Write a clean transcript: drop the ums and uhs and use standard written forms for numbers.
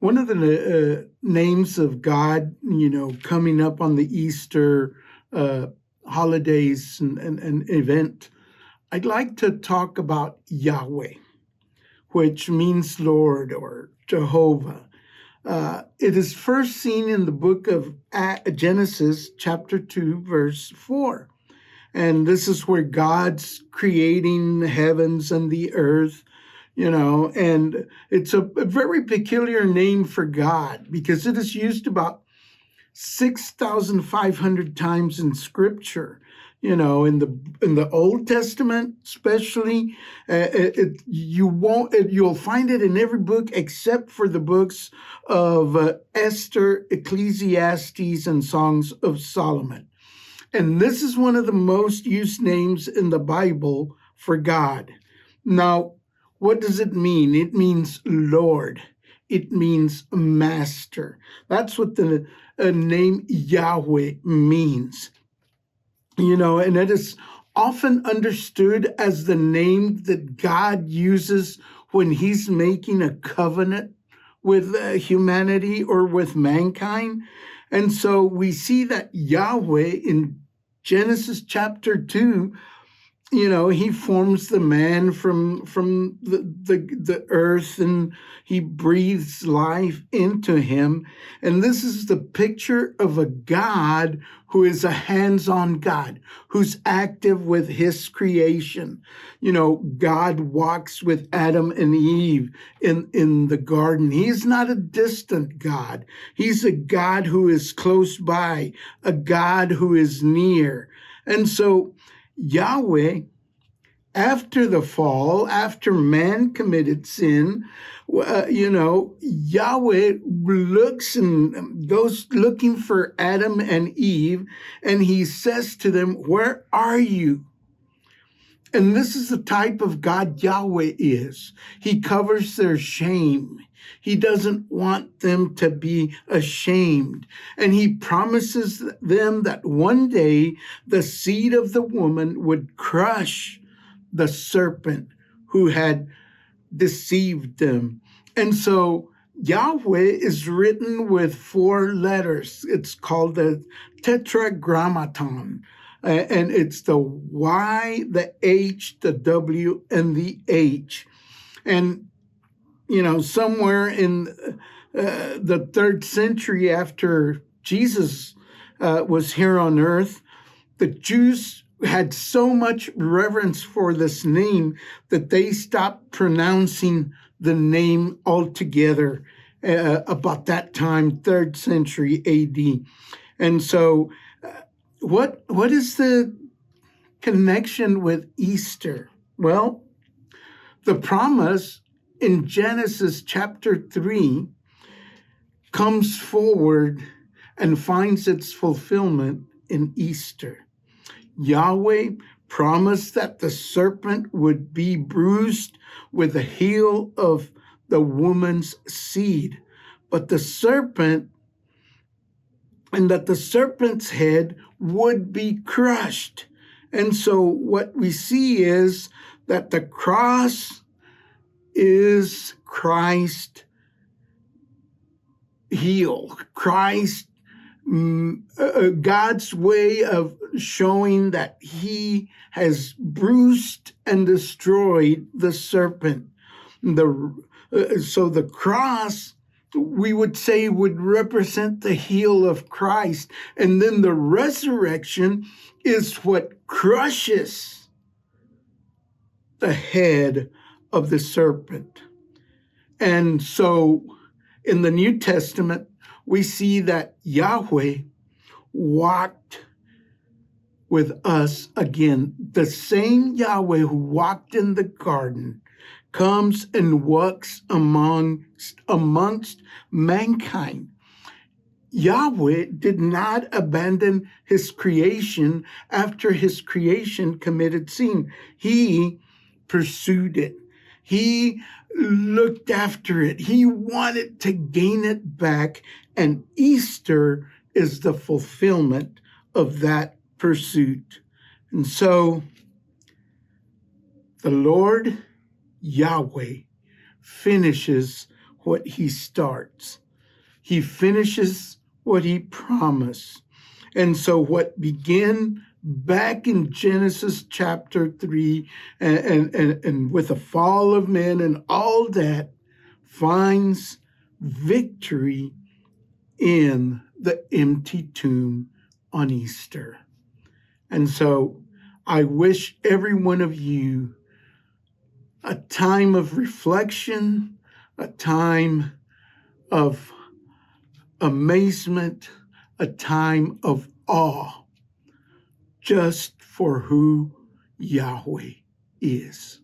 One of the names of God, coming up on the Easter holidays and event, I'd like to talk about Yahweh, which means Lord or Jehovah. It is first seen in the book of Genesis, chapter 2, verse 4. And this is where God's creating the heavens and the earth, and it's a very peculiar name for God because it is used about 6,500 times in Scripture. In the Old Testament, especially, you'll find it in every book except for the books of Esther, Ecclesiastes, and Songs of Solomon. And this is one of the most used names in the Bible for God. Now, what does it mean? It means Lord. It means Master. That's what the name Yahweh means. And it is often understood as the name that God uses when he's making a covenant with humanity or with mankind. And so we see that Yahweh in Genesis chapter 2, he forms the man from the earth, and he breathes life into him. And this is the picture of a God who is a hands-on God, who's active with his creation. God walks with Adam and Eve in the garden. He's not a distant God. He's a God who is close by, a God who is near. And so Yahweh, after the fall, after man committed sin, Yahweh looks and goes looking for Adam and Eve, and he says to them, "Where are you?" And this is the type of God Yahweh is. He covers their shame. He doesn't want them to be ashamed. And he promises them that one day the seed of the woman would crush the serpent who had deceived them. And so Yahweh is written with 4 letters. It's called the tetragrammaton. And it's the Y, the H, the W, and the H. And, somewhere in the 3rd century after Jesus was here on earth, the Jews had so much reverence for this name that they stopped pronouncing the name altogether about that time, 3rd century AD. And so what is the connection with Easter? Well, the promise in Genesis chapter 3 comes forward and finds its fulfillment in Easter. Yahweh promised that the serpent would be bruised with the heel of the woman's seed, but the serpent's head would be crushed. And so what we see is that the cross is Christ's heel, God's way of showing that he has bruised and destroyed the serpent. So the cross, we would say, would represent the heel of Christ. And then the resurrection is what crushes the head of the serpent. And so in the New Testament, we see that Yahweh walked with us again. The same Yahweh who walked in the garden comes and walks amongst mankind. Yahweh did not abandon his creation after his creation committed sin. He pursued it. He looked after it. He wanted to gain it back, and Easter is the fulfillment of that pursuit. And so the Lord Yahweh finishes what he starts. He finishes what he promised. And so what began back in Genesis chapter 3 and with the fall of man and all that finds victory in the empty tomb on Easter. And so I wish every one of you a time of reflection, a time of amazement, a time of awe, just for who Yahweh is.